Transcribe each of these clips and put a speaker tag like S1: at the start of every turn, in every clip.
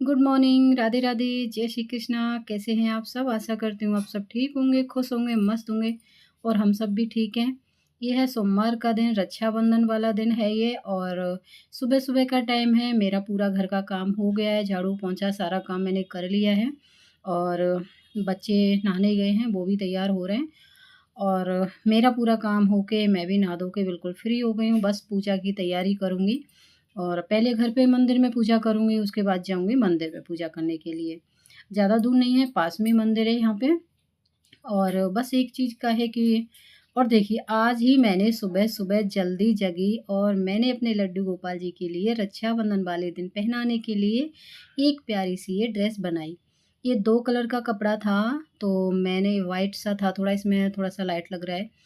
S1: Good morning, Radhe Radhe, जय श्री कृष्णा। कैसे हैं आप सब? आशा करती हूँ आप सब ठीक होंगे, खुश होंगे, मस्त होंगे और हम सब भी ठीक हैं। ये है सोमवार का दिन, रक्षाबंधन वाला दिन है ये और सुबह-सुबह का टाइम है। मेरा पूरा घर का काम हो गया है, झाड़ू, पोंछा सारा काम मैंने कर लिया है और बच्चे नहाने गए हैं, वो भी तैयार हो रहे हैं और मेरा पूरा काम हो के मैं भी नहा धो के बिल्कुल फ्री हो गई हूँ। बस पूजा की तैयारी करूँगी और पहले घर पे मंदिर में पूजा करूँगी, उसके बाद जाऊँगी मंदिर में पूजा करने के लिए। ज़्यादा दूर नहीं है, पास में मंदिर है यहाँ पे और बस एक चीज़ का है कि और देखिए आज ही मैंने सुबह-सुबह जल्दी जगी और मैंने अपने लड्डू गोपाल जी के लिए रक्षाबंधन वाले दिन पहनाने के लिए एक प्यारी-सी ये ड्रेस बनाई। ये 2 कलर का कपड़ा था, तो मैंने व्हाइट सा था थोड़ा, इसमें थोड़ा-सा लाइट लग रहा है।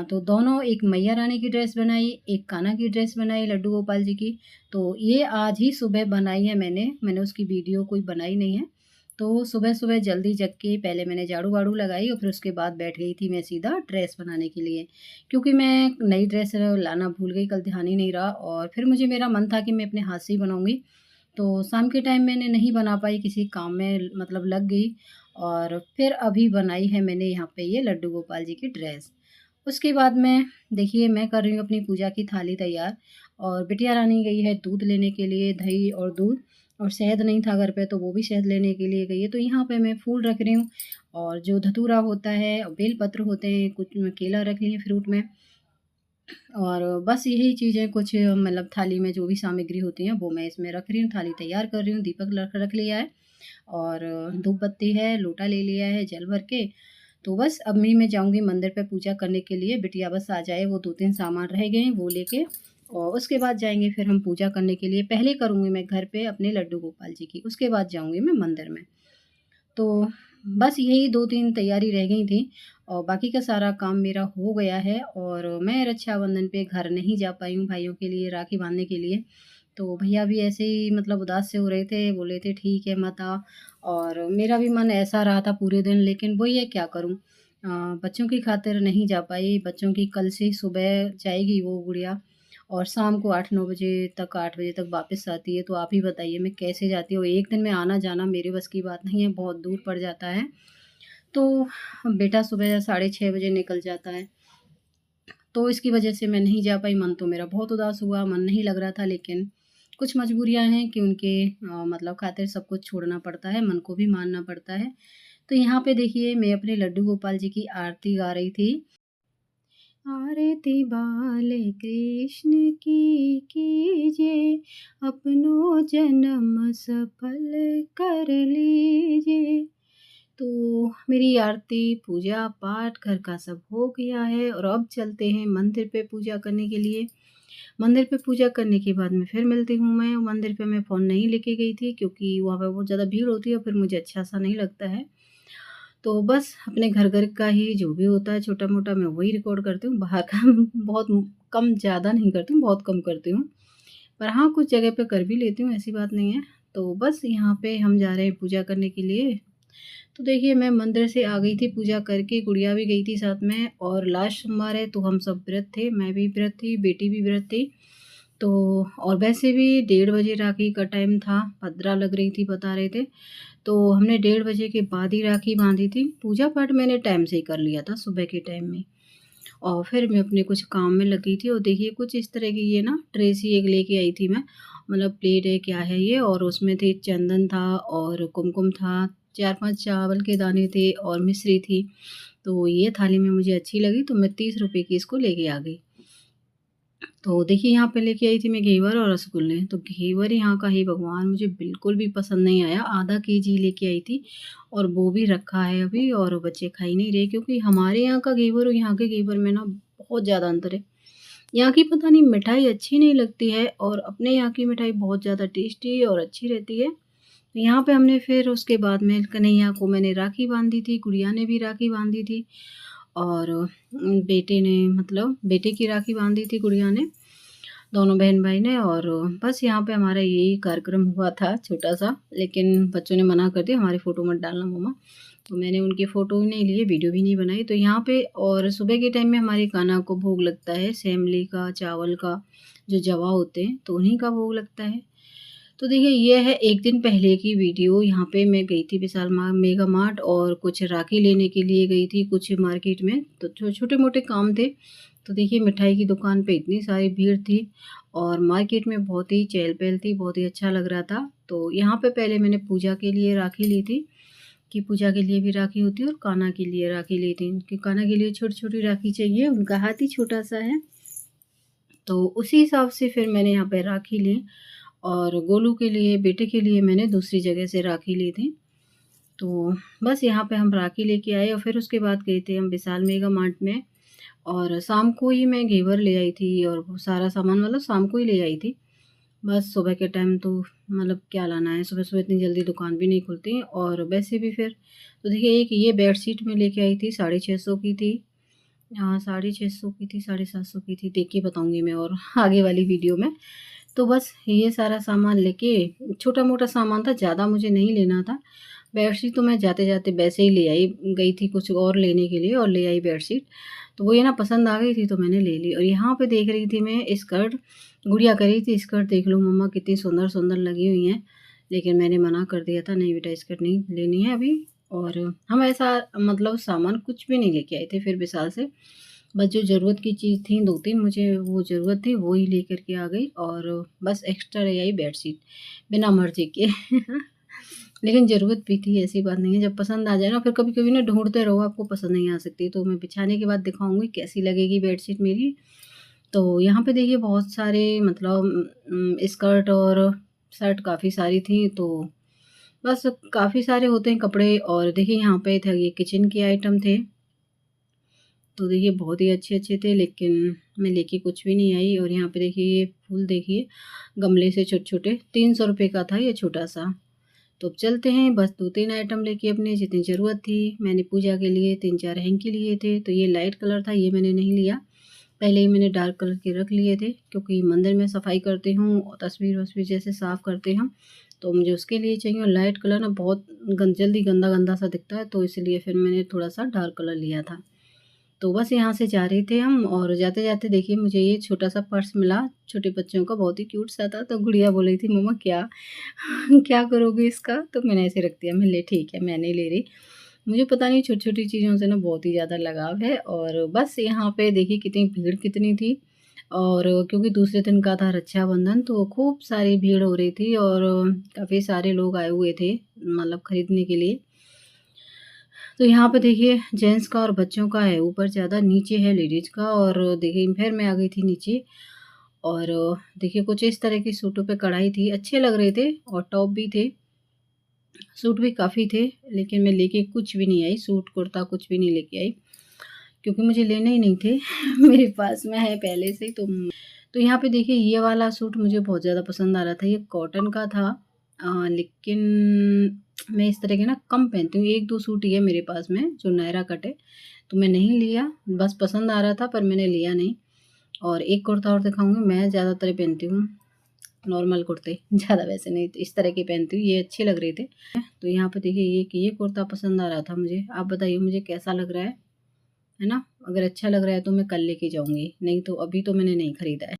S1: तो दोनों एक मैया रानी की ड्रेस बनाई, एक कान्हा की ड्रेस बनाई लड्डू गोपाल जी की। तो ये आज ही सुबह बनाई है मैंने उसकी वीडियो कोई बनाई नहीं है। तो सुबह-सुबह जल्दी जग के पहले मैंने झाड़ू-वाड़ू लगाई और फिर उसके बाद बैठ गई थी मैं सीधा ड्रेस बनाने के लिए। क्योंकि मैं नई ड्रेस लाना भूल गई, कल ध्यान ही नहीं रहा और फिर मुझे मेरा मन था कि मैं अपने हाथ से ही बनाऊँगी। तो शाम के टाइम मैंने नहीं बना पाई, किसी काम में मतलब लग गई और फिर अभी बनाई है मैंने यहाँ पे ये लड्डू गोपाल जी की ड्रेस। उसके बाद में देखिए मैं कर रही हूँ अपनी पूजा की थाली तैयार और बिटिया रानी गई है दूध लेने के लिए, दही और दूध और शहद नहीं था घर पे तो वो भी शहद लेने के लिए गई है। तो यहाँ पे मैं फूल रख रही हूँ और जो धतूरा होता है और बेलपत्र होते हैं, कुछ मैं केला रख ली है फ्रूट में और बस यही चीज़ें कुछ मतलब थाली में जो भी सामग्री होती हैं वो मैं इसमें रख रही हूँ, थाली तैयार कर रही हूँ, दीपक रख रख लिया है और धूप बत्ती है, लोटा ले लिया है जल भर के। तो बस अब मैं जाऊँगी मंदिर पे पूजा करने के लिए, बिटिया बस आ जाए, वो 2-3 सामान रह गए हैं वो लेके और उसके बाद जाएँगे फिर हम पूजा करने के लिए। पहले करूँगी मैं घर पे अपने लड्डू गोपाल जी की, उसके बाद जाऊँगी मैं मंदिर में। तो बस यही 2-3 तैयारी रह गई थी और बाकी का सारा काम मेरा हो गया है और मैं रक्षाबंधन पे घर नहीं जा पाई हूँ भाइयों के लिए राखी बाँधने के लिए। तो भैया भी ऐसे ही मतलब उदास से हो रहे थे, बोले थे ठीक है मत आ और मेरा भी मन ऐसा रहा था पूरे दिन लेकिन वही है क्या करूँ? बच्चों की खातिर नहीं जा पाई, बच्चों की कल से ही सुबह जाएगी वो गुड़िया और शाम को 8-9 बजे तक 8 बजे तक वापस आती है, तो आप ही बताइए मैं कैसे जाती हूँ? एक दिन में आना-जाना मेरे बस की बात नहीं है, बहुत दूर पड़ जाता है। तो बेटा सुबह साढ़े 6 बजे निकल जाता है, तो इसकी वजह से मैं नहीं जा पाई, मन तो मेरा बहुत उदास हुआ, मन नहीं लग रहा था लेकिन कुछ मजबूरियाँ हैं कि उनके मतलब खातिर सब कुछ छोड़ना पड़ता है, मन को भी मानना पड़ता है। तो यहाँ पे देखिए मैं अपने लड्डू गोपाल जी की आरती गा रही थी। आरती बाल कृष्ण की कीजिए, अपनो जन्म सफल कर लीजिए। तो मेरी आरती, पूजा पाठ घर का सब हो गया है और अब चलते हैं मंदिर पे पूजा करने के लिए। मंदिर पे पूजा करने के बाद में फिर मिलती हूँ मैं। मंदिर पे मैं फ़ोन नहीं लेके गई थी क्योंकि वहाँ पे बहुत ज़्यादा भीड़ होती है और फिर मुझे अच्छा-सा नहीं लगता है। तो बस अपने घर-घर का ही जो भी होता है छोटा-मोटा मैं वही रिकॉर्ड करती हूँ। बाहर का बहुत कम, ज़्यादा नहीं करती हूँ, बहुत कम करती हूँ। पर हाँ, कुछ जगह पे कर भी लेती हूँ, ऐसी बात नहीं है। तो बस यहाँ पे हम जा रहे हैं पूजा करने के लिए। तो देखिए मैं मंदिर से आ गई थी पूजा करके, गुड़िया भी गई थी साथ में और लास्ट सोमवार है तो हम सब व्रत थे, मैं भी व्रत थी, बेटी भी व्रत थी। तो और वैसे भी 1:30 बजे राखी का टाइम था, 15 लग रही थी बता रहे थे। तो हमने 1:30 बजे के बाद ही राखी बाँधी थी। पूजा-पाठ मैंने टाइम से ही कर लिया था, सुबह के टाइम में और फिर मैं अपने कुछ काम में लगी थी और देखिए कुछ इस तरह की ये ना ट्रे सी एक लेके आई थी मैं, मतलब प्लेट है क्या है ये और उसमें थे चंदन था और कुमकुम था, 4-5 चावल के दाने थे और मिश्री थी। तो ये थाली में मुझे अच्छी लगी तो मैं 30 रुपए की इसको लेके आ गई। तो देखिए यहाँ पे लेके आई थी मैं घेवर और रसगुल्ले, तो घेवर यहाँ का हे भगवान मुझे बिल्कुल भी पसंद नहीं आया, आधा केजी लेके आई थी और वो भी रखा है अभी और बच्चे खा ही नहीं रहे क्योंकि हमारे यहाँ का घेवर और यहाँ के घेवर में ना बहुत ज़्यादा अंतर है। यहाँ की पता नहीं मिठाई अच्छी नहीं लगती है और अपने यहाँ की मिठाई बहुत ज़्यादा टेस्टी और अच्छी रहती है। तो यहाँ पे हमने फिर उसके बाद में कन्हैया को मैंने राखी बाँधी थी, गुड़िया ने भी राखी बाँधी थी और बेटे ने मतलब बेटे की राखी बाँधी थी गुड़िया ने। दोनों बहन-भाई ने और बस यहाँ पे हमारा यही कार्यक्रम हुआ था छोटा-सा, लेकिन बच्चों ने मना कर दिया, हमारी फ़ोटो मत डालना मम्मा। तो मैंने उनकी फ़ोटो ही नहीं लिए, वीडियो भी नहीं बनाई। तो यहाँ पे और सुबह के टाइम में हमारे कान्हा को भोग लगता है सेमली का, चावल का, जो जवा होते हैं, तो उन्हीं का भोग लगता है। तो देखिए ये है 1 दिन पहले की वीडियो। यहाँ पे मैं गई थी विशाल मेगा मार्ट और कुछ राखी लेने के लिए गई थी कुछ मार्केट में, तो छोटे-मोटे काम थे। तो देखिए मिठाई की दुकान पे इतनी सारी भीड़ थी और मार्केट में बहुत ही चहल-पहल थी, बहुत ही अच्छा लग रहा था। तो यहाँ पे पहले मैंने पूजा के लिए राखी ली थी कि पूजा के लिए भी राखी होती है और कान्हा के लिए राखी ली थी कि कान्हा के लिए छोटी-छोटी राखी चाहिए, उनका हाथ ही छोटा-सा है। तो उसी हिसाब से फिर मैंने यहाँ पे राखी ली और गोलू के लिए, बेटे के लिए मैंने दूसरी जगह से राखी ली थी। तो बस यहाँ पे हम राखी लेके आए और फिर उसके बाद गए थे हम विशाल मेगा मार्ट में और शाम को ही मैं घेवर ले आई थी और वो सारा सामान मतलब शाम को ही ले आई थी। बस सुबह के टाइम तो मतलब क्या लाना है, सुबह-सुबह इतनी जल्दी दुकान भी नहीं खुलती और वैसे भी फिर तो देखिए एक ये बेडशीट मैं लेके आई थी 650 की थी। 650 की थी, 750 की थी, देख के बताऊँगी मैं और आगे वाली वीडियो में। तो बस ये सारा सामान लेके छोटा-मोटा सामान था, ज़्यादा मुझे नहीं लेना था। बेडशीट तो मैं जाते-जाते वैसे ही ले आई, गई थी कुछ और लेने के लिए और ले आई बेडशीट। तो वो ये ना पसंद आ गई थी तो मैंने ले ली और यहाँ पे देख रही थी मैं स्कर्ट, गुड़िया कह रही थी स्कर्ट देख लो मम्मा कितनी सुंदर-सुंदर लगी हुई हैं। लेकिन मैंने मना कर दिया था नहीं बेटा स्कर्ट नहीं लेनी है अभी और हम ऐसा मतलब सामान कुछ भी नहीं लेके आए थे फिर विशाल से। बस जो ज़रूरत की चीज़ थी 2-3 मुझे वो ज़रूरत थी वो ही लेकर के आ गई और बस एक्स्ट्रा ले आई बेडशीट बिना मर्ज़ी के। लेकिन ज़रूरत भी थी ऐसी बात नहीं है, जब पसंद आ जाए ना फिर कभी-कभी ना ढूँढते रहो आपको पसंद नहीं आ सकती। तो मैं बिछाने के बाद दिखाऊँगी कैसी लगेगी बेडशीट मेरी। तो यहाँ पे देखिए बहुत सारे मतलब स्कर्ट और शर्ट काफ़ी सारी थी तो बस काफ़ी सारे होते हैं कपड़े और देखिए यहाँ पे थे ये किचन के आइटम थे। तो देखिए बहुत ही अच्छे-अच्छे थे लेकिन मैं लेके कुछ भी नहीं आई और यहाँ पे देखिए ये फूल देखिए गमले से छोटे-छोटे ₹300 का था ये छोटा-सा। तो अब चलते हैं बस 2-3 आइटम लेके अपने जितनी ज़रूरत थी। मैंने पूजा के लिए 3-4 हैंकी लिए थे तो ये लाइट कलर था ये मैंने नहीं लिया। पहले ही मैंने डार्क कलर के रख लिए थे क्योंकि मंदिर में सफाई करती हूँ और तस्वीर-वस्वीर जैसे साफ़ करते हम तो मुझे उसके लिए चाहिए और लाइट कलर ना बहुत जल्दी गंदा-गंदा सा दिखता है तो इसलिए फिर मैंने थोड़ा-सा डार्क कलर लिया था। तो बस यहाँ से जा रहे थे हम और जाते-जाते देखिए मुझे ये छोटा-सा पर्स मिला, छोटे बच्चों का बहुत ही क्यूट सा था, तो गुड़िया बोल रही थी मम्मा क्या क्या करोगे इसका? तो मैंने ऐसे रख दिया, मैं ले ठीक है मैं नहीं ले रही। मुझे पता नहीं छोटी-छोटी चीज़ों से ना बहुत ही ज़्यादा लगाव है और बस यहाँ पे देखिए कितनी भीड़ कितनी थी और क्योंकि दूसरे दिन का था रक्षाबंधन तो खूब सारी भीड़ हो रही थी और काफ़ी सारे लोग आए हुए थे मतलब खरीदने के लिए। तो यहाँ पे देखिए जेंट्स का और बच्चों का है ऊपर ज़्यादा, नीचे है लेडीज़ का और देखिए फिर मैं आ गई थी नीचे और देखिए कुछ इस तरह की सूटों पे कढ़ाई थी, अच्छे लग रहे थे और टॉप भी थे, सूट भी काफ़ी थे, लेकिन मैं लेके कुछ भी नहीं आई, सूट कुर्ता कुछ भी नहीं लेके आई, क्योंकि मुझे लेने ही नहीं थे मेरे पास में है पहले से ही तो यहाँ पे देखिए ये वाला सूट मुझे बहुत ज़्यादा पसंद आ रहा था, ये कॉटन का था लेकिन मैं इस तरह के ना कम पहनती हूँ, 1-2 सूट ही है मेरे पास में जो नायरा कट है, तो मैं नहीं लिया, बस पसंद आ रहा था पर मैंने लिया नहीं। और एक कुर्ता और दिखाऊँगी, मैं ज़्यादातर पहनती हूँ नॉर्मल कुर्ते, ज़्यादा वैसे नहीं तो इस तरह के पहनती हूँ, ये अच्छे लग रहे थे। तो यहाँ पे देखिए ये कुर्ता पसंद आ रहा था मुझे, आप बताइए मुझे कैसा लग रहा है ना? अगर अच्छा लग रहा है तो मैं कल लेके जाऊँगी, नहीं तो अभी तो मैंने नहीं खरीदा है।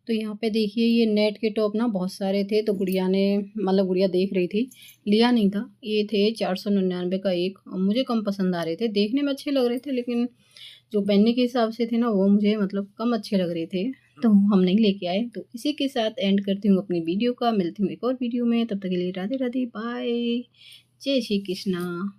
S1: तो यहाँ पे देखिए ये नेट के टॉप ना बहुत सारे थे तो गुड़िया ने मतलब गुड़िया देख रही थी, लिया नहीं था। ये थे 499 का एक और मुझे कम पसंद आ रहे थे, देखने में अच्छे लग रहे थे लेकिन जो पहनने के हिसाब से थे ना वो मुझे मतलब कम अच्छे लग रहे थे, तो हम नहीं लेके आए। तो इसी के साथ एंड करती हूँ अपनी वीडियो का, मिलती हूँ एक और वीडियो में, तब तक के लिए राधे-राधे, बाय। जय श्री कृष्णा।